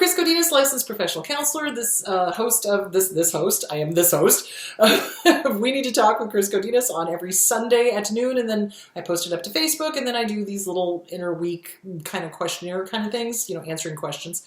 Chris Godinez, licensed professional counselor. Host. I am this host. We Need to Talk with Chris Godinez on every Sunday at noon, and then I post it up to Facebook, and then I do these little interweek kind of questionnaire kind of things, answering questions.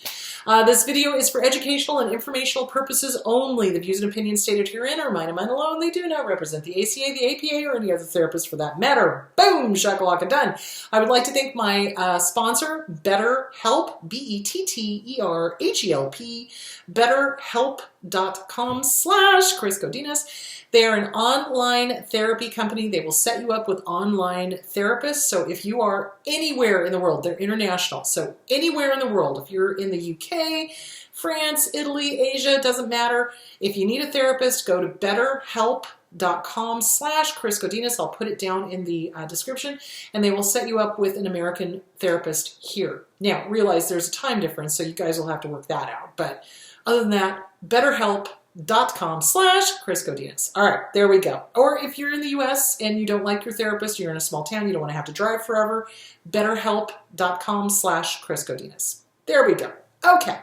This video is for educational and informational purposes only. The views and opinions stated herein are mine and mine alone. They do not represent the ACA, the APA, or any other therapist for that matter. Boom, shakalaka done. I would like to thank my sponsor, BetterHelp, BetterHelp, BetterHelp.com/Chris Godinez. They are an online therapy company. They will set you up with online therapists. So if you are anywhere in the world, they're international. So anywhere in the world, if you're in the UK, France, Italy, Asia, it doesn't matter. If you need a therapist, go to BetterHelp.com/Chris Godinez. I'll put it down in the description, and they will set you up with an American therapist here. Now, realize there's a time difference, so you guys will have to work that out. But other than that, BetterHelp.com/Chris Godinez. All right, there we go. Or if you're in the US and you don't like your therapist, you're in a small town, you don't want to have to drive forever, BetterHelp.com/Chris Godinez. There we go. Okay.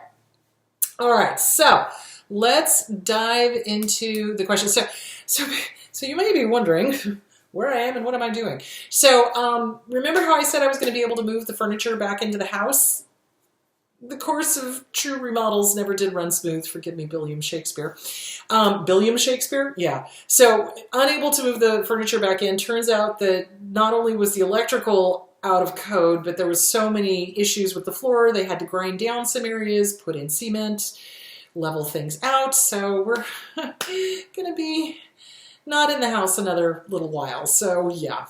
All right, so let's dive into the questions. So you may be wondering where I am and what am I doing? So remember how I said I was going to be able to move the furniture back into the house? The course of true remodels never did run smooth. Forgive me, William Shakespeare. William Shakespeare? Yeah. So unable to move the furniture back in. Turns out that not only was the electrical out of code, but there was so many issues with the floor. They had to grind down some areas, put in cement, level things out. So we're going to be not in the house another little while. So yeah.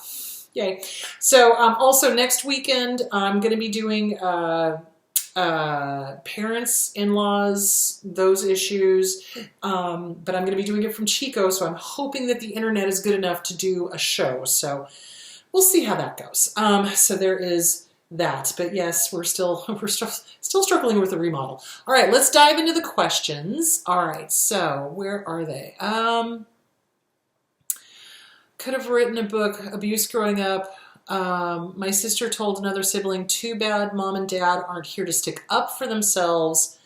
Yay. So also next weekend, I'm going to be doing parents, in-laws, those issues. But I'm going to be doing it from Chico, so I'm hoping that the internet is good enough to do a show. So we'll see how that goes. So there is that. But yes, we're still struggling with the remodel. All right, let's dive into the questions. All right, so where are they? Could have written a book, Abuse Growing Up. My sister told another sibling, too bad mom and dad aren't here to stick up for themselves.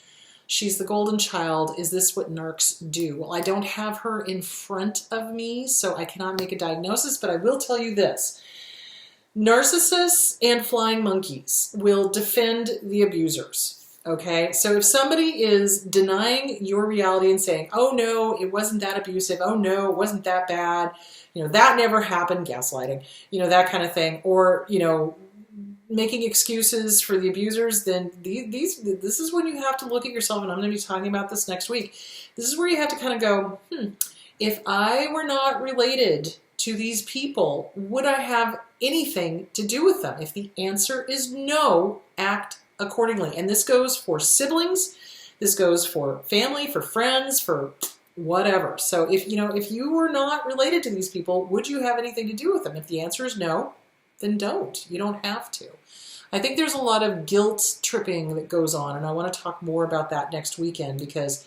She's the golden child. Is this what narcs do? Well, I don't have her in front of me, so I cannot make a diagnosis, but I will tell you this. Narcissists and flying monkeys will defend the abusers. Okay, so if somebody is denying your reality and saying, oh no, it wasn't that abusive, oh no, it wasn't that bad, that never happened, gaslighting, that kind of thing, or, making excuses for the abusers, then this is when you have to look at yourself, and I'm going to be talking about this next week. This is where you have to kind of go, if I were not related to these people, would I have anything to do with them? If the answer is no, act accordingly. And this goes for siblings, this goes for family, for friends, for whatever. So if you were not related to these people, would you have anything to do with them? If the answer is no, then don't. You don't have to. I think there's a lot of guilt tripping that goes on, and I want to talk more about that next weekend because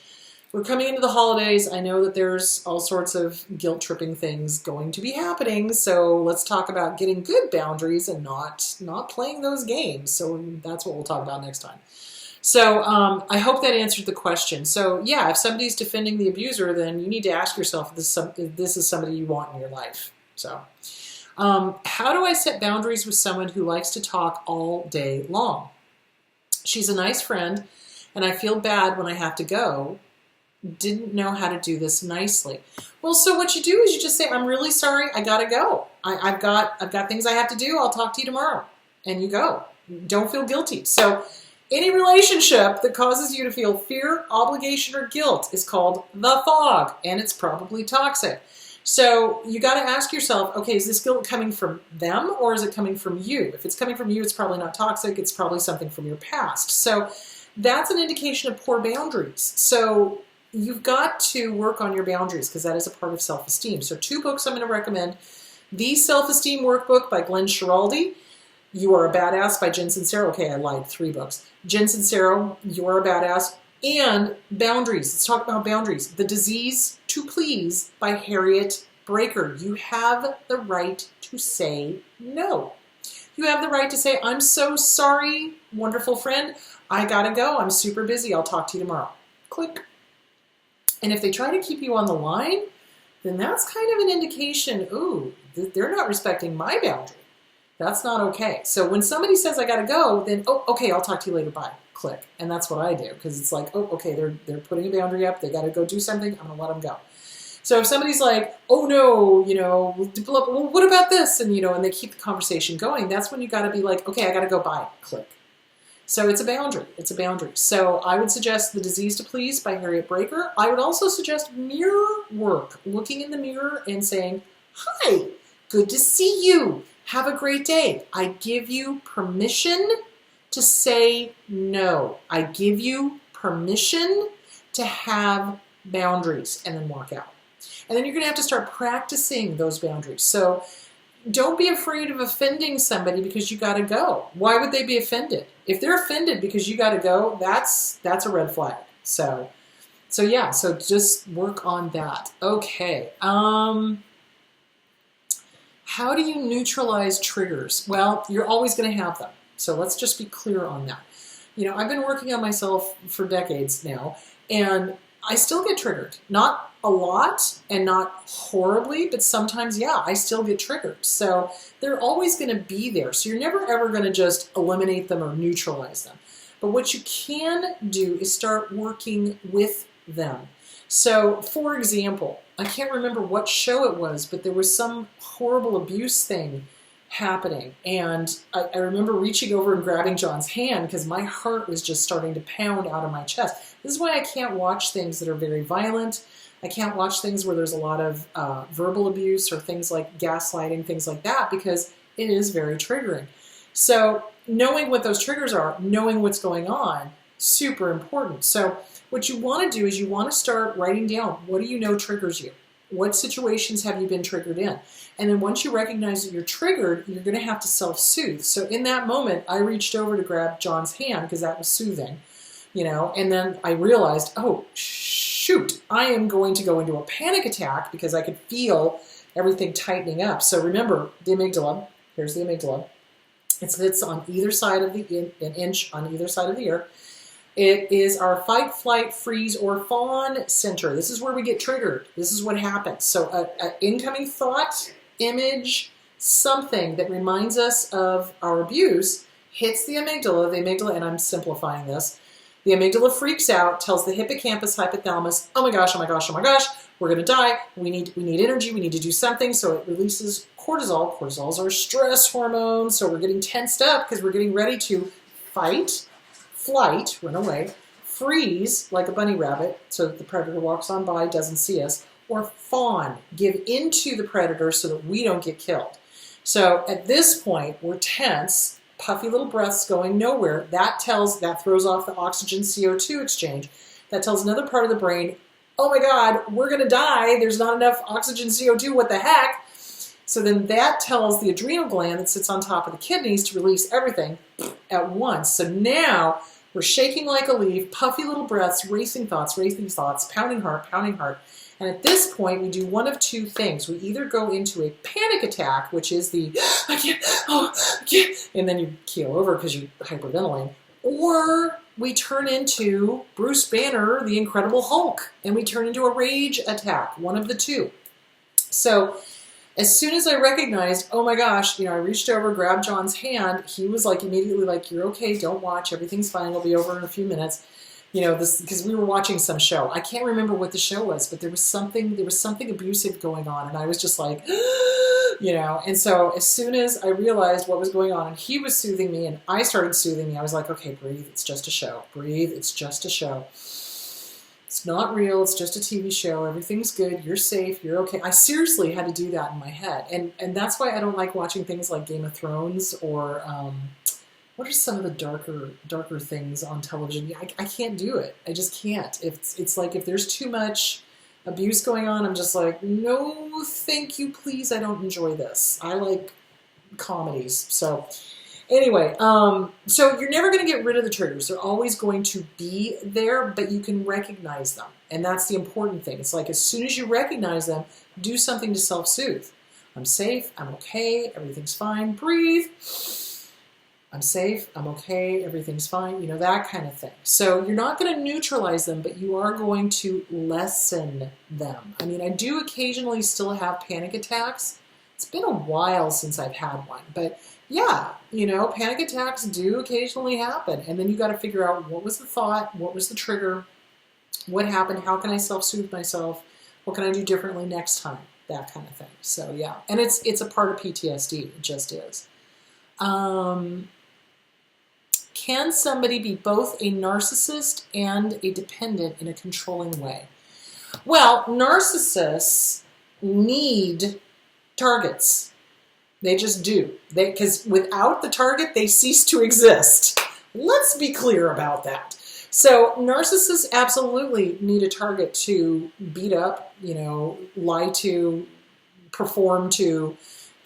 we're coming into the holidays. I know that there's all sorts of guilt tripping things going to be happening, so let's talk about getting good boundaries and not playing those games. So that's what we'll talk about next time. So I hope that answered the question. So yeah, if somebody's defending the abuser, then you need to ask yourself if this is somebody you want in your life. So how do I set boundaries with someone who likes to talk all day long? She's a nice friend, and I feel bad when I have to go. Didn't know how to do this nicely. Well, so what you do is you just say, I'm really sorry, I gotta go. I've got things I have to do, I'll talk to you tomorrow. And you go. Don't feel guilty. So any relationship that causes you to feel fear, obligation, or guilt is called the fog, and it's probably toxic. So you got to ask yourself, okay, is this guilt coming from them or is it coming from you? If it's coming from you, it's probably not toxic. It's probably something from your past. So that's an indication of poor boundaries. So you've got to work on your boundaries because that is a part of self-esteem. So 2 books I'm going to recommend. The Self-Esteem Workbook by Glenn Schiraldi. You Are a Badass by Jen Sincero. Okay, I lied. 3 books. Jen Sincero, You Are a Badass. And Boundaries. Let's talk about boundaries. The Disease to Please by Harriet Breaker. You have the right to say no. You have the right to say, I'm so sorry, wonderful friend. I gotta go. I'm super busy. I'll talk to you tomorrow. Click. And if they try to keep you on the line, then that's kind of an indication, ooh, they're not respecting my boundary. That's not okay. So when somebody says I gotta go, then, oh, okay, I'll talk to you later, bye. Click. And that's what I do, because it's like, oh, okay, they're putting a boundary up, they gotta go do something, I'm gonna let them go. So if somebody's like, oh no, well, what about this? And, and they keep the conversation going, that's when you gotta be like, okay, I gotta go, bye. Click. So it's a boundary. It's a boundary. So I would suggest The Disease to Please by Harriet Breaker. I would also suggest mirror work, looking in the mirror and saying, hi, good to see you. Have a great day. I give you permission to say no. I give you permission to have boundaries, and then walk out. And then you're going to have to start practicing those boundaries. So don't be afraid of offending somebody because you got to go. Why would they be offended? If they're offended because you got to go, that's a red flag. So just work on that. Okay. How do you neutralize triggers? Well, you're always going to have them. So let's just be clear on that. I've been working on myself for decades now, and I still get triggered. Not a lot and not horribly, but sometimes, yeah, I still get triggered. So they're always going to be there. So you're never ever going to just eliminate them or neutralize them. But what you can do is start working with them. So, for example, I can't remember what show it was, but there was some horrible abuse thing happening. And I remember reaching over and grabbing John's hand because my heart was just starting to pound out of my chest. This is why I can't watch things that are very violent. I can't watch things where there's a lot of verbal abuse or things like gaslighting, things like that, because it is very triggering. So knowing what those triggers are, knowing what's going on, super important. So what you want to do is you want to start writing down, what do you know triggers you? What situations have you been triggered in? And then once you recognize that you're triggered, you're going to have to self-soothe. So in that moment, I reached over to grab John's hand because that was soothing, and then I realized, oh, shoot, I am going to go into a panic attack because I could feel everything tightening up. So remember, the amygdala, here's the amygdala. It sits on either side of an inch on either side of the ear. It is our fight, flight, freeze, or fawn center. This is where we get triggered. This is what happens. So an incoming thought, image, something that reminds us of our abuse hits the amygdala, and I'm simplifying this. The amygdala freaks out, tells the hippocampus, hypothalamus, oh my gosh, we're going to die. We need energy. We need to do something. So it releases cortisol. Cortisol's our stress hormone. So we're getting tensed up because we're getting ready to fight, flight, run away, freeze like a bunny rabbit so that the predator walks on by, doesn't see us, or fawn, give into the predator so that we don't get killed. So at this point, we're tense, puffy little breaths going nowhere. That throws off the oxygen CO2 exchange. That tells another part of the brain, oh my God, we're going to die. There's not enough oxygen CO2. What the heck? So then that tells the adrenal gland that sits on top of the kidneys to release everything at once. So now we're shaking like a leaf, puffy little breaths, racing thoughts, pounding heart. And at this point, we do one of two things. We either go into a panic attack, which is the, I can't, and then you keel over because you're hyperventilating, or we turn into Bruce Banner, the Incredible Hulk, and we turn into a rage attack, one of the two. So as soon as I recognized, oh my gosh, I reached over, grabbed John's hand, he was like immediately like, you're okay, don't watch, everything's fine, it'll be over in a few minutes. This because we were watching some show. I can't remember what the show was, but there was something abusive going on, and I was just like, and so as soon as I realized what was going on, and he was soothing me, and I started soothing me, I was like, okay, breathe, it's just a show. Breathe, it's just a show. It's not real, it's just a TV show, everything's good, you're safe, you're okay. I seriously had to do that in my head, and that's why I don't like watching things like Game of Thrones or what are some of the darker things on television? I can't do it. I just can't. It's like if there's too much abuse going on, I'm just like, no, thank you, please. I don't enjoy this. I like comedies. So anyway, so you're never going to get rid of the triggers. They're always going to be there, but you can recognize them. And that's the important thing. It's like as soon as you recognize them, do something to self-soothe. I'm safe. I'm okay. Everything's fine. Breathe. I'm safe, I'm okay, everything's fine, that kind of thing. So you're not going to neutralize them, but you are going to lessen them. I mean, I do occasionally still have panic attacks. It's been a while since I've had one, but yeah, panic attacks do occasionally happen. And then you got to figure out what was the thought, what was the trigger, what happened, how can I self-soothe myself, what can I do differently next time, that kind of thing. So yeah, and it's a part of PTSD, it just is. Can somebody be both a narcissist and a dependent in a controlling way? Well, narcissists need targets. They just do. Because without the target, they cease to exist. Let's be clear about that. So narcissists absolutely need a target to beat up, lie to, perform to,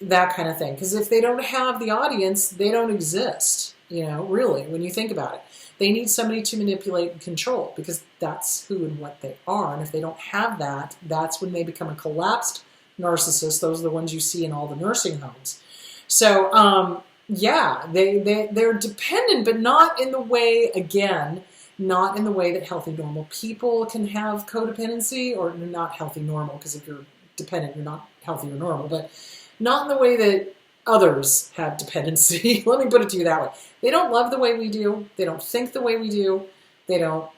that kind of thing. Because if they don't have the audience, they don't exist. Really, when you think about it. They need somebody to manipulate and control because that's who and what they are. And if they don't have that, that's when they become a collapsed narcissist. Those are the ones you see in all the nursing homes. So, yeah, they're dependent, but not in the way, again, not in the way that healthy, normal people can have codependency, or not healthy, normal, because if you're dependent, you're not healthy or normal, but not in the way that others have dependency. Let me put it to you that way. They don't love the way we do. They don't think the way we do. They don't,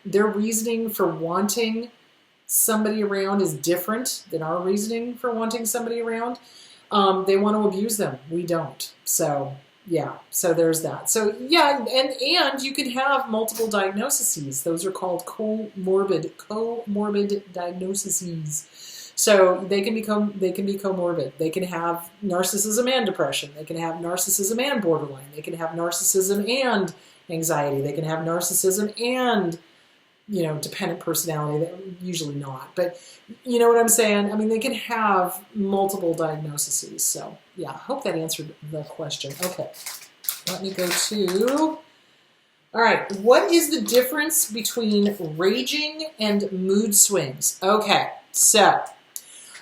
their reasoning for wanting somebody around is different than our reasoning for wanting somebody around. They want to abuse them. We don't. So, yeah. So there's that. So, yeah, and you can have multiple diagnoses. Those are called comorbid diagnoses. So they can be comorbid. They can have narcissism and depression. They can have narcissism and borderline. They can have narcissism and anxiety. They can have narcissism and, dependent personality. Usually not. But you know what I'm saying? I mean, they can have multiple diagnoses. So, yeah, I hope that answered the question. Okay, let me go to... All right, what is the difference between raging and mood swings? Okay, so...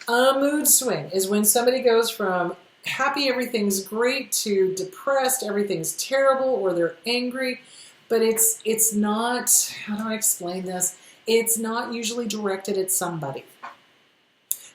a mood swing is when somebody goes from happy, everything's great, to depressed, everything's terrible, or they're angry. But it's not, how do I explain this? It's not usually directed at somebody.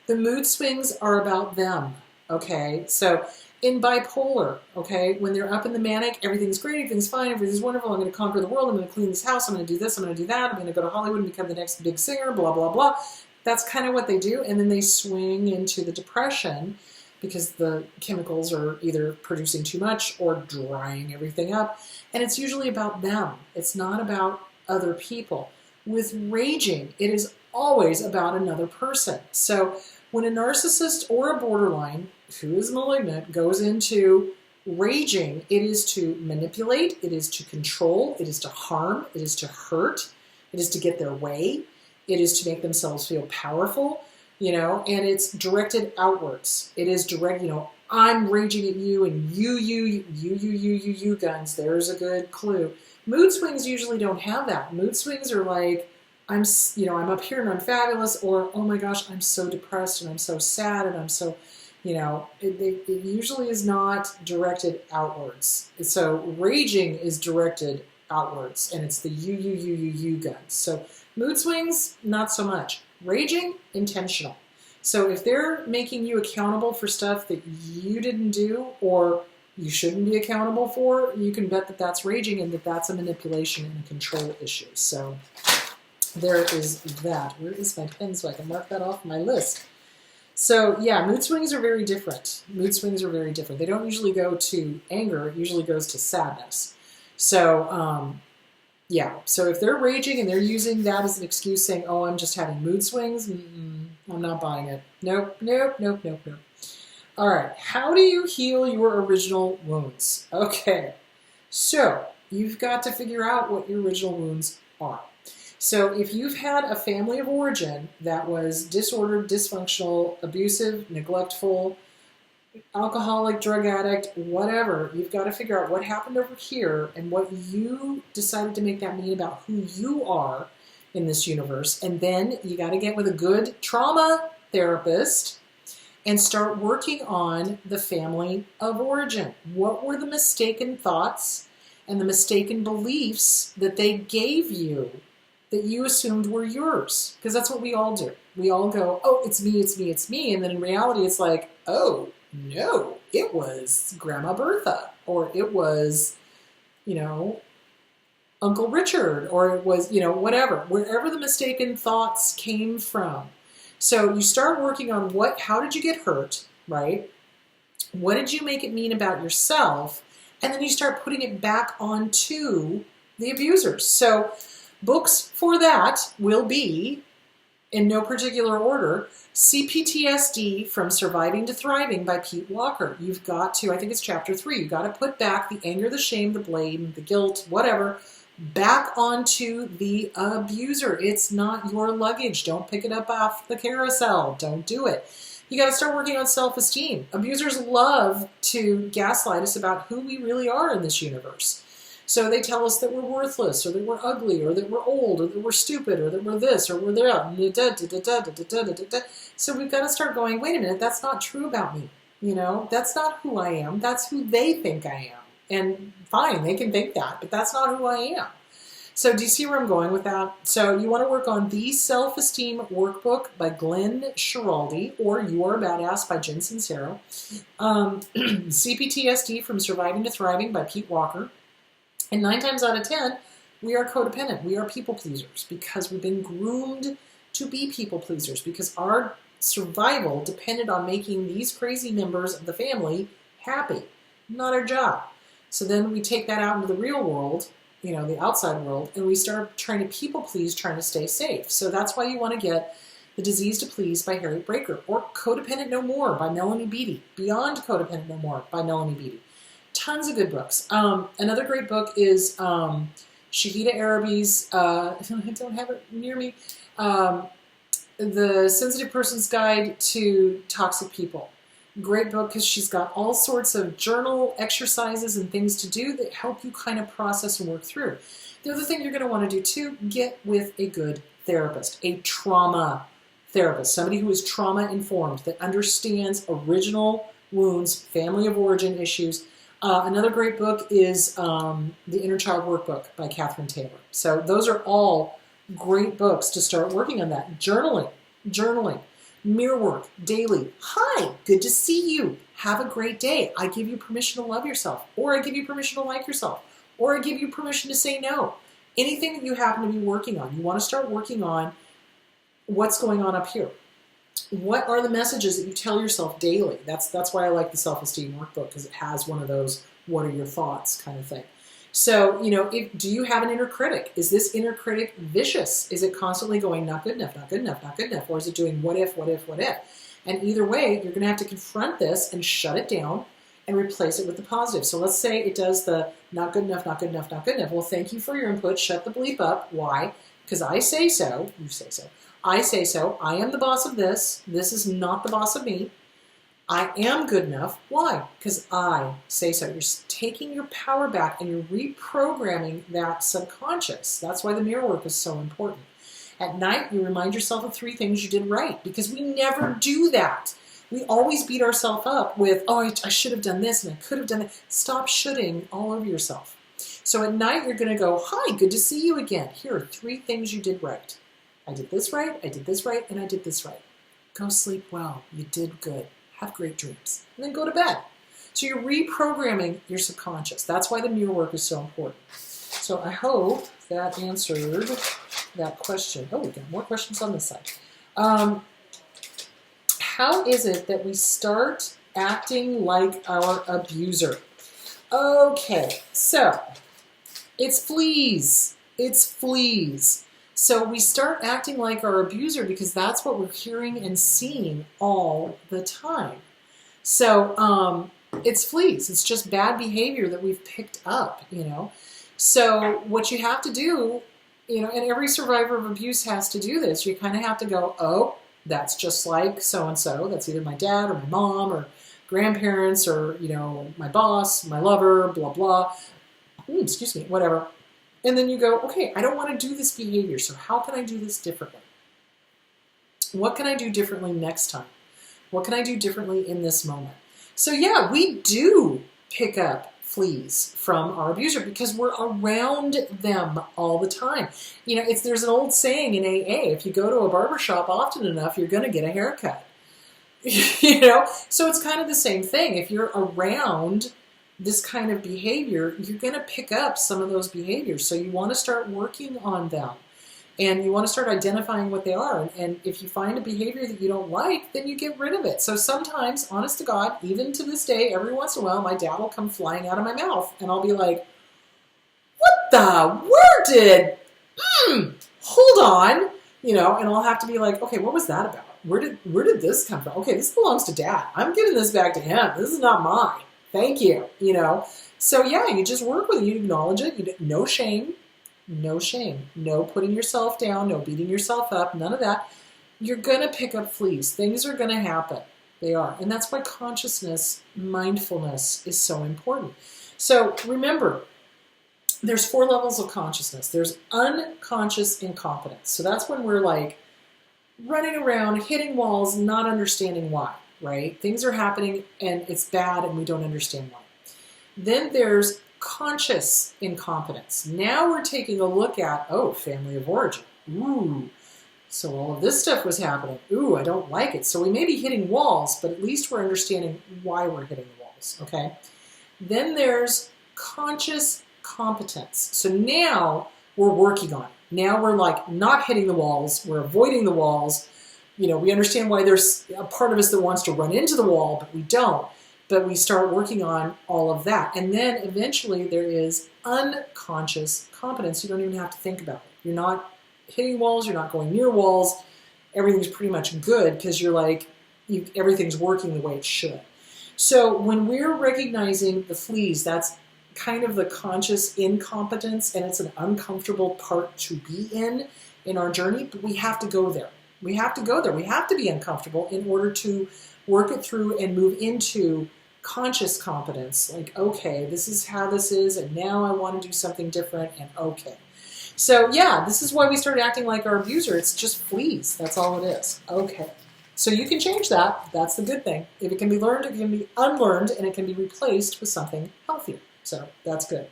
The mood swings are about them, okay? So in bipolar, okay, when they're up in the manic, everything's great, everything's fine, everything's wonderful, I'm going to conquer the world, I'm going to clean this house, I'm going to do this, I'm going to do that, I'm going to go to Hollywood and become the next big singer, blah, blah, blah. That's kind of what they do, and then they swing into the depression because the chemicals are either producing too much or drying everything up, and it's usually about them. It's not about other people. With raging, it is always about another person. So when a narcissist or a borderline who is malignant goes into raging, it is to manipulate, it is to control, it is to harm, it is to hurt, it is to get their way. It is to make themselves feel powerful, and it's directed outwards. It is direct, I'm raging at you and you guns. There's a good clue. Mood swings usually don't have that. Mood swings are like, I'm up here and I'm fabulous, or, oh my gosh, I'm so depressed and I'm so sad and I'm so, it usually is not directed outwards. So raging is directed outwards, and it's the you guns. So mood swings, not so much. Raging, intentional. So if they're making you accountable for stuff that you didn't do or you shouldn't be accountable for, you can bet that that's raging and that that's a manipulation and a control issue. So there is that. Where is my pen so I can mark that off my list? So yeah, mood swings are very different. Mood swings are very different. They don't usually go to anger. It usually goes to sadness. So, yeah, so if they're raging and they're using that as an excuse saying, oh, I'm just having mood swings, I'm not buying it. Nope. All right, how do you heal your original wounds? Okay, so you've got to figure out what your original wounds are. So if you've had a family of origin that was disordered, dysfunctional, abusive, neglectful, alcoholic, drug addict, whatever, you've got to figure out what happened over here and what you decided to make that mean about who you are in this universe. And then you got to get with a good trauma therapist and start working on the family of origin. What were the mistaken thoughts and the mistaken beliefs that they gave you that you assumed were yours? Because that's what we all do. We all go, oh, it's me, it's me, it's me. And then in reality, it's like, oh, no, it was Grandma Bertha, or it was, Uncle Richard, or it was, whatever, wherever the mistaken thoughts came from. So you start working on how did you get hurt, right? What did you make it mean about yourself? And then you start putting it back onto the abusers. So books for that will be, in no particular order, CPTSD From Surviving to Thriving by Pete Walker. You've got to, I think it's chapter 3, you've got to put back the anger, the shame, the blame, the guilt, whatever, back onto the abuser. It's not your luggage. Don't pick it up off the carousel. Don't do it. You got to start working on self-esteem. Abusers love to gaslight us about who we really are in this universe. So they tell us that we're worthless, or that we're ugly, or that we're old, or that we're stupid, or that we're this, or we're that. So we've got to start going, wait a minute, that's not true about me. That's not who I am. That's who they think I am. And fine, they can think that, but that's not who I am. So do you see where I'm going with that? So you want to work on The Self-Esteem Workbook by Glenn Schiraldi, or You Are a Badass by Jen Sincero. CPTSD From Surviving to Thriving by Pete Walker. And 9 times out of 10, we are codependent. We are people pleasers because we've been groomed to be people pleasers, because our survival depended on making these crazy members of the family happy, not our job. So then we take that out into the real world, the outside world, and we start trying to people please, trying to stay safe. So that's why you want to get The Disease to Please by Harriet Breaker, or Codependent No More by Melanie Beattie, Beyond Codependent No More by Melanie Beattie. Tons of good books. Another great book is Shahida Arabi's, I don't have it near me, The Sensitive Person's Guide to Toxic People. Great book because she's got all sorts of journal exercises and things to do that help you kind of process and work through. The other thing you're going to want to do too, get with a good therapist, a trauma therapist, somebody who is trauma informed, that understands original wounds, family of origin issues. Another great book is The Inner Child Workbook by Catherine Taylor. So those are all great books to start working on that. Journaling, mirror work, daily. Hi, good to see you. Have a great day. I give you permission to love yourself, or I give you permission to like yourself, or I give you permission to say no. Anything that you happen to be working on, you want to start working on what's going on up here. What are the messages that you tell yourself daily? That's why I like the Self-Esteem Workbook, because it has one of those what are your thoughts kind of thing. So, do you have an inner critic? Is this inner critic vicious? Is it constantly going, not good enough, not good enough, not good enough? Or is it doing what if, what if, what if? And either way, you're going to have to confront this and shut it down and replace it with the positive. So let's say it does the not good enough, not good enough, not good enough. Well, thank you for your input. Shut the bleep up. Why? Because I say so. You say so. I say so. I am the boss of this. This is not the boss of me. I am good enough. Why? Because I say so. You're taking your power back and you're reprogramming that subconscious. That's why the mirror work is so important. At night, you remind yourself of 3 things you did right, because we never do that. We always beat ourselves up with, oh, I should have done this and I could have done that. Stop shoulding all over yourself. So at night, you're going to go, hi, good to see you again. Here are 3 things you did right. I did this right, I did this right, and I did this right. Go sleep well. You did good. Have great dreams. And then go to bed. So you're reprogramming your subconscious. That's why the mirror work is so important. So I hope that answered that question. Oh, we got more questions on this side. How is it that we start acting like our abuser? Okay, so it's fleas. It's fleas. So we start acting like our abuser because that's what we're hearing and seeing all the time. So it's fleas. It's just bad behavior that we've picked up, So what you have to do, and every survivor of abuse has to do this, you kind of have to go, oh, that's just like so-and-so. That's either my dad or my mom or grandparents or, my boss, my lover, blah, blah. Excuse me, whatever. And then you go, okay, I don't want to do this behavior, so how can I do this differently? What can I do differently next time? What can I do differently in this moment? So yeah, we do pick up fleas from our abuser because we're around them all the time. You know, there's an old saying in AA, if you go to a barbershop often enough, you're going to get a haircut. You know, so it's kind of the same thing. If you're around this kind of behavior, you're going to pick up some of those behaviors. So you want to start working on them. And you want to start identifying what they are. And if you find a behavior that you don't like, then you get rid of it. So sometimes, honest to God, even to this day, every once in a while, my dad will come flying out of my mouth. And I'll be like, hold on. You know, and I'll have to be like, okay, what was that about? Where did this come from? Okay, this belongs to Dad. I'm giving this back to him. This is not mine. Thank you. You know, so yeah, you just work with it. You acknowledge it. No shame. No shame, no putting yourself down, no beating yourself up, none of that. You're going to pick up fleas. Things are going to happen. They are. And that's why consciousness, mindfulness is so important. So remember, there's 4 levels of consciousness. There's unconscious incompetence. So that's when we're like running around, hitting walls, not understanding why, right? Things are happening and it's bad and we don't understand why. Then there's conscious incompetence. Now we're taking a look at, oh, family of origin. Ooh, so all of this stuff was happening. Ooh, I don't like it. So we may be hitting walls, but at least we're understanding why we're hitting the walls, okay? Then there's conscious competence. So now we're working on it. Now we're like not hitting the walls. We're avoiding the walls. You know, we understand why there's a part of us that wants to run into the wall, but we don't. But we start working on all of that. And then eventually there is unconscious competence. You don't even have to think about it. You're not hitting walls. You're not going near walls. Everything's pretty much good because you're like, everything's working the way it should. So when we're recognizing the fleas, that's kind of the conscious incompetence, and it's an uncomfortable part to be in our journey, but we have to go there. We have to go there. We have to be uncomfortable in order to work it through and move into conscious competence, like, okay, this is how this is, and now I want to do something different, and okay. So yeah, this is why we started acting like our abuser. It's just fleas. That's all it is. Okay. So you can change that. That's the good thing. If it can be learned, it can be unlearned, and it can be replaced with something healthier. So that's good.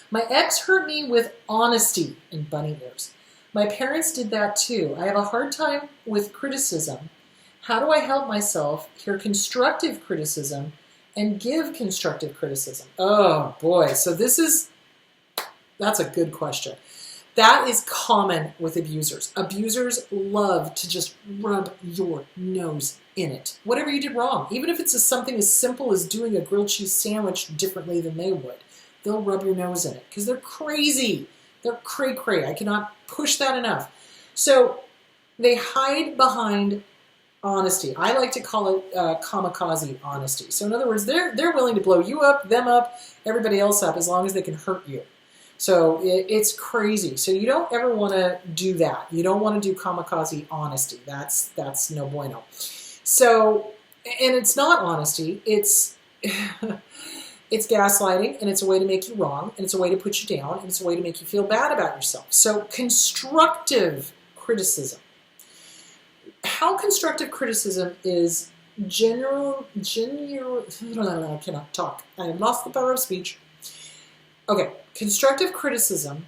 My ex hurt me with honesty in bunny ears. My parents did that too. I have a hard time with criticism. How do I help myself hear constructive criticism and give constructive criticism? Oh boy, so that's a good question. That is common with abusers. Abusers love to just rub your nose in it. Whatever you did wrong, even if it's something as simple as doing a grilled cheese sandwich differently than they would, they'll rub your nose in it because they're crazy. They're cray-cray. I cannot push that enough. So they hide behind honesty. I like to call it kamikaze honesty. So in other words, they're willing to blow you up, them up, everybody else up as long as they can hurt you. So it's crazy. So you don't ever want to do that. You don't want to do kamikaze honesty. That's no bueno. So, and it's not honesty. It's it's gaslighting, and it's a way to make you wrong, and it's a way to put you down, and it's a way to make you feel bad about yourself. So constructive criticism. How constructive criticism is I cannot talk. I have lost the power of speech. Okay, constructive criticism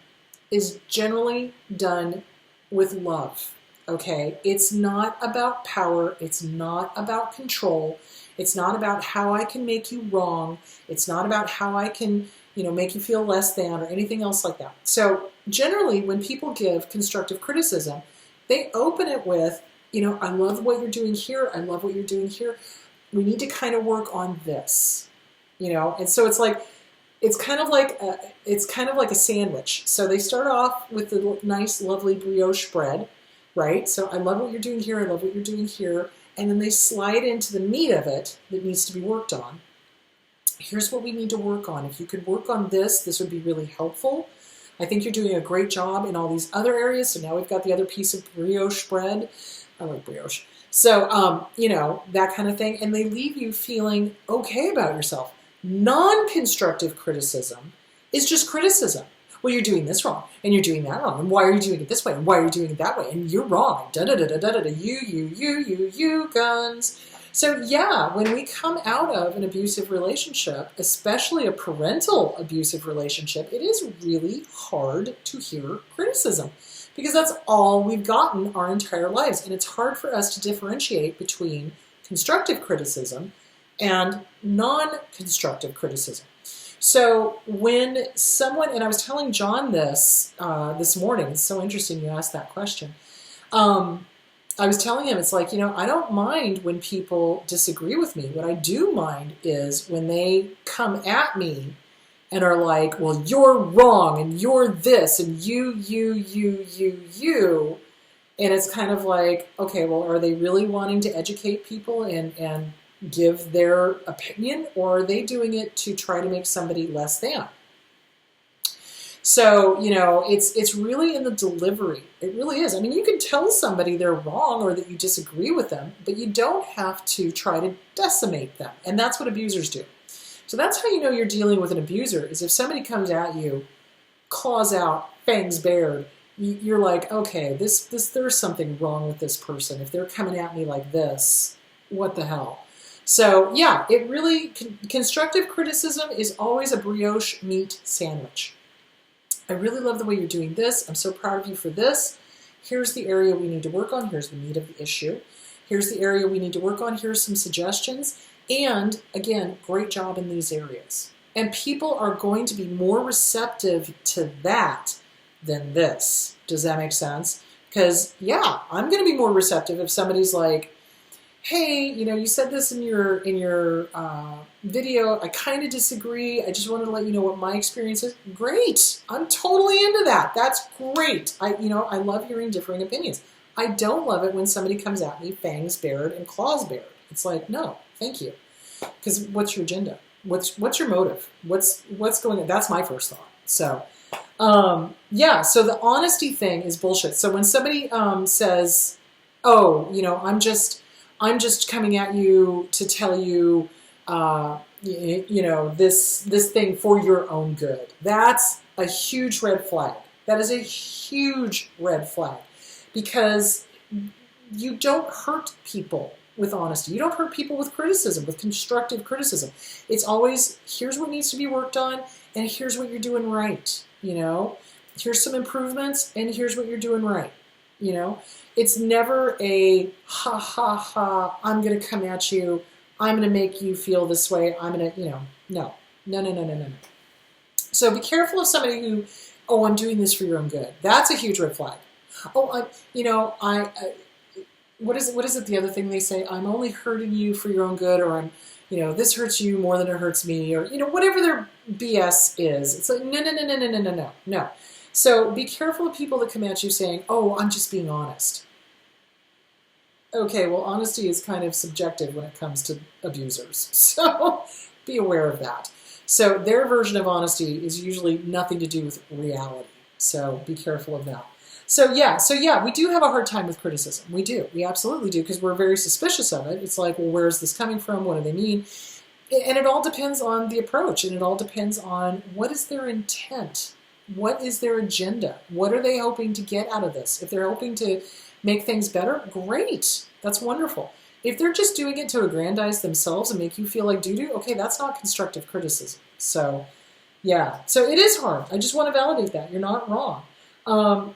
is generally done with love, okay? It's not about power. It's not about control. It's not about how I can make you wrong. It's not about how I can, make you feel less than or anything else like that. So generally, when people give constructive criticism, they open it with, I love what you're doing here. I love what you're doing here. We need to kind of work on this, and so it's kind of like a sandwich. So they start off with the nice, lovely brioche bread, right? So I love what you're doing here. I love what you're doing here. And then they slide into the meat of it that needs to be worked on. Here's what we need to work on. If you could work on this would be really helpful. I think you're doing a great job in all these other areas. So now we've got the other piece of brioche bread. I like brioche. So, that kind of thing. And they leave you feeling okay about yourself. Non-constructive criticism is just criticism. well, you're doing this wrong, and you're doing that wrong, and why are you doing it this way, and why are you doing it that way, and you're wrong, da-da-da-da-da-da, you, guns. So yeah, when we come out of an abusive relationship, especially a parental abusive relationship, it is really hard to hear criticism because that's all we've gotten our entire lives. And it's hard for us to differentiate between constructive criticism and non-constructive criticism. So when someone, and I was telling John this this morning, it's so interesting you asked that question. I was telling him, it's like, I don't mind when people disagree with me. What I do mind is when they come at me and are like, well, you're wrong, and you're this, and you. And it's kind of like, okay, well, are they really wanting to educate people and give their opinion, or are they doing it to try to make somebody less than? So, it's really in the delivery. It really is. I mean, you can tell somebody they're wrong or that you disagree with them, but you don't have to try to decimate them. And that's what abusers do. So that's how you know you're dealing with an abuser, is if somebody comes at you, claws out, fangs bared, you're like, okay, there's something wrong with this person. If they're coming at me like this, what the hell? So yeah, it really, constructive criticism is always a brioche meat sandwich. I really love the way you're doing this. I'm so proud of you for this. Here's the area we need to work on. Here's the meat of the issue. Here's the area we need to work on. Here's some suggestions. And again, great job in these areas. And people are going to be more receptive to that than this. Does that make sense? Because yeah, I'm going to be more receptive if somebody's like, hey, you said this in your video. I kind of disagree. I just wanted to let you know what my experience is. Great. I'm totally into that. That's great. I love hearing differing opinions. I don't love it when somebody comes at me fangs bared and claws bared. It's like, no, thank you. Because what's your agenda? What's your motive? What's going on? That's my first thought. So, yeah. So the honesty thing is bullshit. So when somebody says, oh, I'm just coming at you to tell you, this thing for your own good. That's a huge red flag. That is a huge red flag, because you don't hurt people with honesty. You don't hurt people with criticism, with constructive criticism. It's always, here's what needs to be worked on, and here's what you're doing right. Here's some improvements, and here's what you're doing right. It's never a ha ha ha, I'm going to come at you, I'm going to make you feel this way, I'm going to, no. So be careful of somebody who, oh, I'm doing this for your own good. That's a huge red flag. Oh, what is it the other thing they say? I'm only hurting you for your own good, or I'm, this hurts you more than it hurts me, or, whatever their BS is. It's like, no. So be careful of people that come at you saying, oh, I'm just being honest. Okay, well, honesty is kind of subjective when it comes to abusers. So be aware of that. So their version of honesty is usually nothing to do with reality. So be careful of that. So yeah, we do have a hard time with criticism. We do. We absolutely do, because we're very suspicious of it. It's like, well, where is this coming from? What do they mean? And it all depends on the approach, and it all depends on what is their intent. What is their agenda? What are they hoping to get out of this? If they're hoping to make things better, great. That's wonderful. If they're just doing it to aggrandize themselves and make you feel like doo-doo, okay, that's not constructive criticism. So, yeah. So it is hard. I just want to validate that. You're not wrong.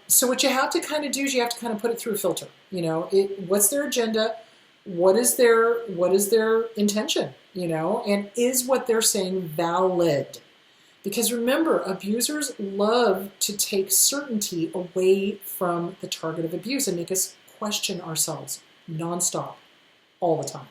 So what you have to kind of do is you have to kind of put it through a filter. What's their agenda? What is their intention? And is what they're saying valid? Because remember, abusers love to take certainty away from the target of abuse and make us question ourselves nonstop, all the time.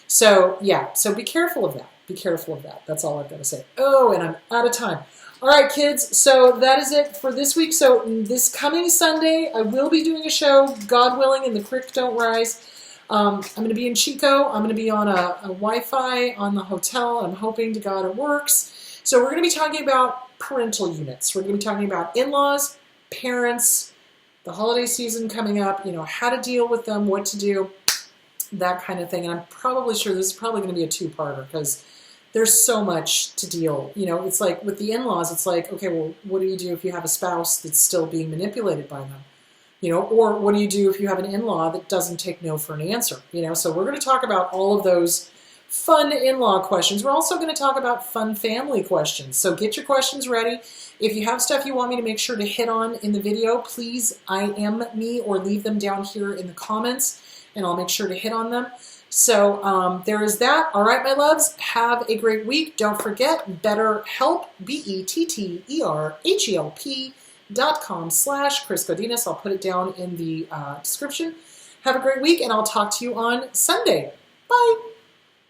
So yeah, so be careful of that. Be careful of that. That's all I've got to say. Oh, and I'm out of time. All right, kids, so that is it for this week. So this coming Sunday, I will be doing a show, God willing, and the creek don't rise. I'm going to be in Chico. I'm going to be on a Wi-Fi on the hotel. I'm hoping to God it works. So we're going to be talking about parental units. We're going to be talking about in-laws, parents, the holiday season coming up, how to deal with them, what to do, that kind of thing. And I'm probably sure this is probably going to be a two-parter, because there's so much to deal. It's like with the in-laws, it's like, okay, well, what do you do if you have a spouse that's still being manipulated by them? Or what do you do if you have an in-law that doesn't take no for an answer? So we're going to talk about all of those fun in-law questions. We're also going to talk about fun family questions. So get your questions ready. If you have stuff you want me to make sure to hit on in the video, please IM me or leave them down here in the comments, and I'll make sure to hit on them. So there is that. All right, my loves, have a great week. Don't forget, BetterHelp, BetterHelp.com/Chris Godinez. I'll put it down in the description. Have a great week, and I'll talk to you on Sunday. Bye.